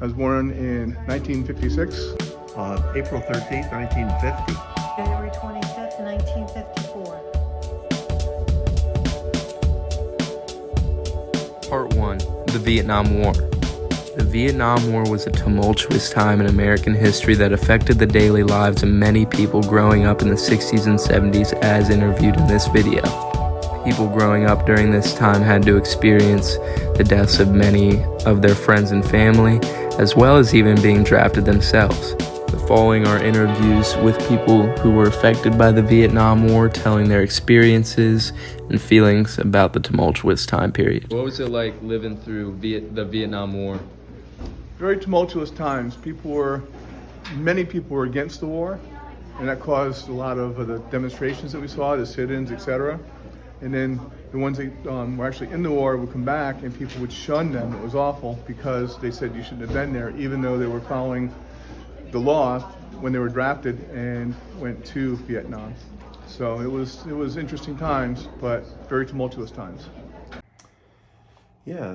I was born in 1956. On April 13th, 1950. January 25th, 1954. Part 1. The Vietnam War. The Vietnam War was a tumultuous time in American history that affected the daily lives of many people growing up in the 60s and 70s, as interviewed in this video. People growing up during this time had to experience the deaths of many of their friends and family, as well as even being drafted themselves. The following are interviews with people who were affected by the Vietnam War, telling their experiences and feelings about the tumultuous time period. What was it like living through the Vietnam War? Very tumultuous times. Many people were against the war, and that caused a lot of the demonstrations that we saw, the sit-ins, etc. And then the ones that were actually in the war would come back and people would shun them. It was awful because they said you shouldn't have been there, even though they were following the law when they were drafted and went to Vietnam. So it was interesting times, but very tumultuous times. Yeah,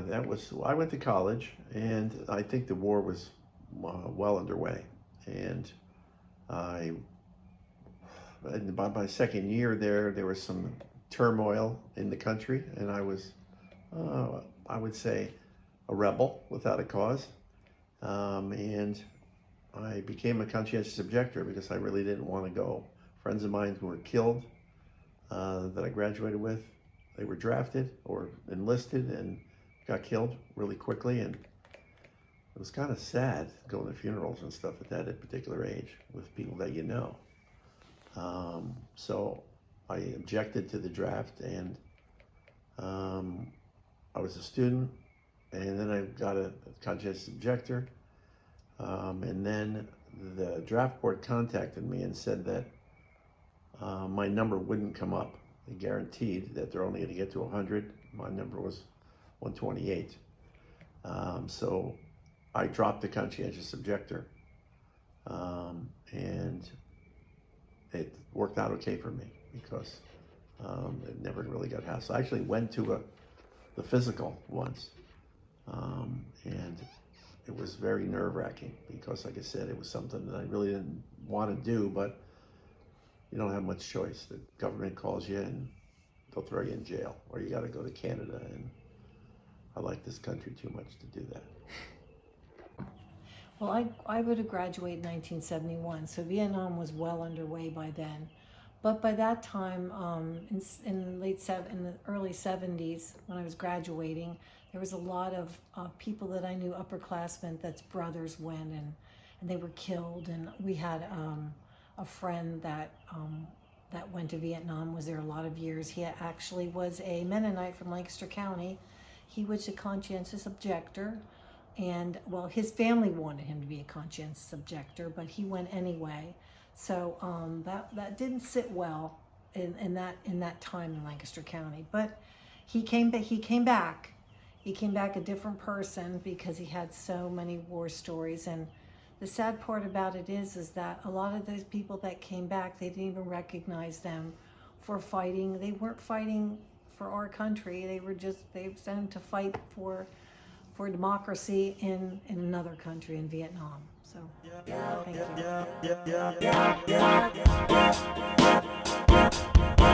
I went to college, and I think the war was well underway. And by my second year there was some turmoil in the country, and I was, I would say, a rebel without a cause. And I became a conscientious objector because I really didn't want to go. Friends of mine who were killed that I graduated with, they were drafted or enlisted and got killed really quickly, and it was kind of sad going to funerals and stuff at that particular age with people that you know. So I objected to the draft, and I was a student, and then I got a conscientious objector, and then the draft board contacted me and said that my number wouldn't come up. They guaranteed that they're only going to get to 100. My number was 128. So I dropped the conscientious objector, and it worked out okay for me because it never really got passed. I actually went to the physical once, and it was very nerve-wracking because, like I said, it was something that I really didn't want to do, but you don't have much choice. The government calls you and they'll throw you in jail, or you got to go to Canada, and I like this country too much to do that. Well, I would have graduated in 1971, so Vietnam was well underway by then. But by that time, in the early 70s, when I was graduating, there was a lot of people that I knew, upperclassmen, that's brothers went and they were killed. And we had a friend that went to Vietnam, was there a lot of years. He actually was a Mennonite from Lancaster County. He was a conscientious objector. And well, his family wanted him to be a conscientious objector, but he went anyway. So that didn't sit well in that time in Lancaster County. But he came back. He came back a different person because he had so many war stories. And the sad part about it is that a lot of those people that came back, they didn't even recognize them for fighting. They weren't fighting for our country. They were sent to fight for democracy in another country, in Vietnam. So, thank you.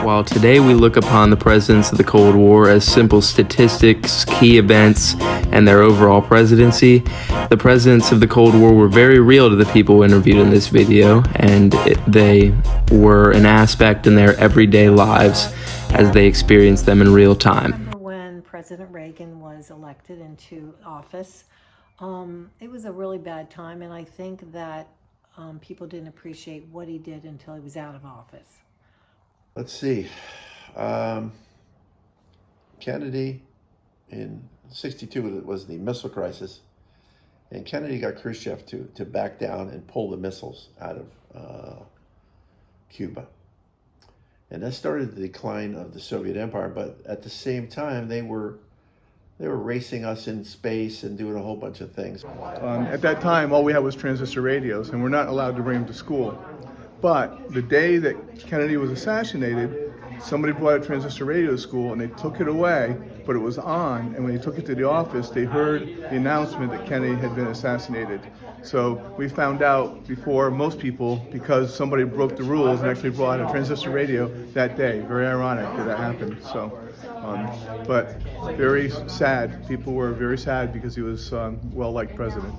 While today we look upon the presidents of the Cold War as simple statistics, key events, and their overall presidency, the presidents of the Cold War were very real to the people interviewed in this video, and they were an aspect in their everyday lives as they experienced them in real time. When President Reagan was elected into office, it was a really bad time, and I think that people didn't appreciate what he did until he was out of office. Let's see. Kennedy in '62 was the missile crisis, and Kennedy got Khrushchev to back down and pull the missiles out of Cuba. And that started the decline of the Soviet Empire, but at the same time, they were racing us in space and doing a whole bunch of things. At that time, all we had was transistor radios, and we're not allowed to bring them to school. But the day that Kennedy was assassinated, somebody brought a transistor radio to school and they took it away, but it was on. And when they took it to the office, they heard the announcement that Kennedy had been assassinated. So we found out before most people because somebody broke the rules and actually brought a transistor radio that day. Very ironic that happened. So, but very sad. People were very sad because he was well-liked president.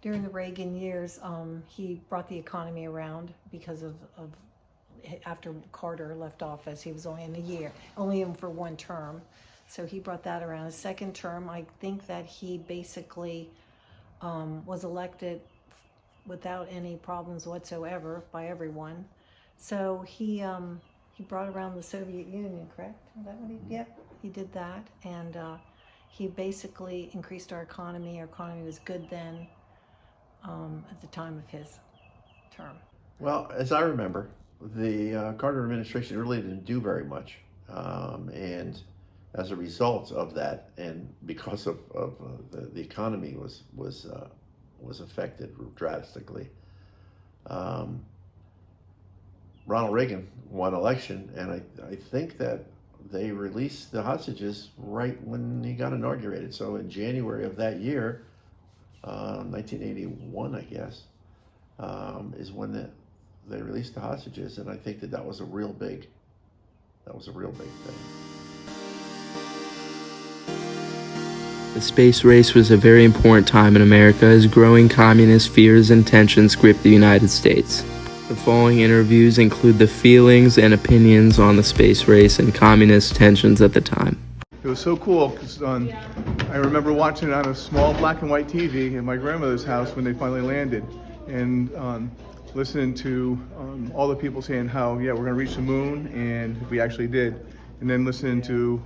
During the Reagan years, he brought the economy around because of after Carter left office, he was only in for one term. So he brought that around. His second term, I think that he basically was elected without any problems whatsoever by everyone. So he brought around the Soviet Union, correct? Is that what he? Yep, he did that, and he basically increased our economy. Our economy was good then, at the time of his term. Well, as I remember, the Carter administration really didn't do very much, and as a result of that, and because of the economy was affected drastically, Ronald Reagan won election, and I think that they released the hostages right when he got inaugurated. So in January of that year, 1981, I guess, is when they released the hostages, and I think that was a real big thing. The space race was a very important time in America as growing communist fears and tensions gripped the United States. The following interviews include the feelings and opinions on the space race and communist tensions at the time. It was so cool because I remember watching it on a small black and white TV in my grandmother's house when they finally landed, and listening to all the people saying how, yeah, we're going to reach the moon, and we actually did. And then listening to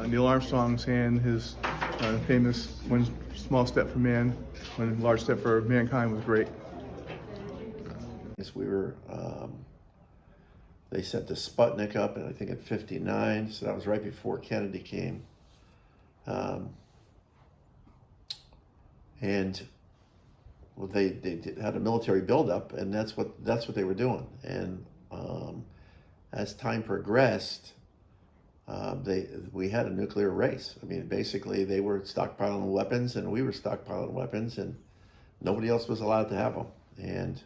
Neil Armstrong saying his famous "one small step for man, one large step for mankind" was great. We were, they sent the Sputnik up, and I think at 59, so that was right before Kennedy came. And well, they had a military buildup, and that's what they were doing. And as time progressed, we had a nuclear race. I mean, basically, they were stockpiling weapons, and we were stockpiling weapons, and nobody else was allowed to have them. And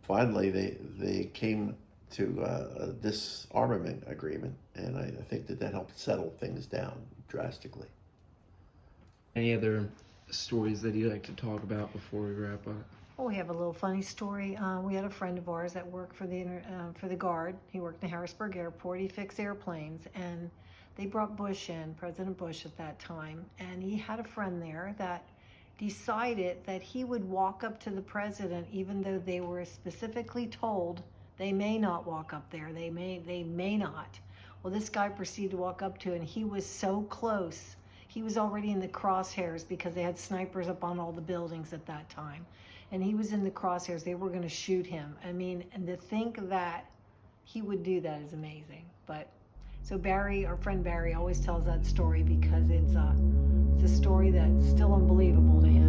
finally, they came to a disarmament agreement, and I think that helped settle things down drastically. Any other stories that you'd like to talk about before we wrap up? Oh, we have a little funny story. We had a friend of ours that worked for the Guard. He worked in Harrisburg Airport. He fixed airplanes, and they brought President Bush at that time, and he had a friend there that decided that he would walk up to the president even though they were specifically told they may not walk up there. They may not. Well, this guy proceeded to walk up to it, and he was so close. He was already in the crosshairs because they had snipers up on all the buildings at that time. And he was in the crosshairs. They were going to shoot him. I mean, and to think that he would do that is amazing. But so Barry, our friend Barry, always tells that story because it's a story that's still unbelievable to him.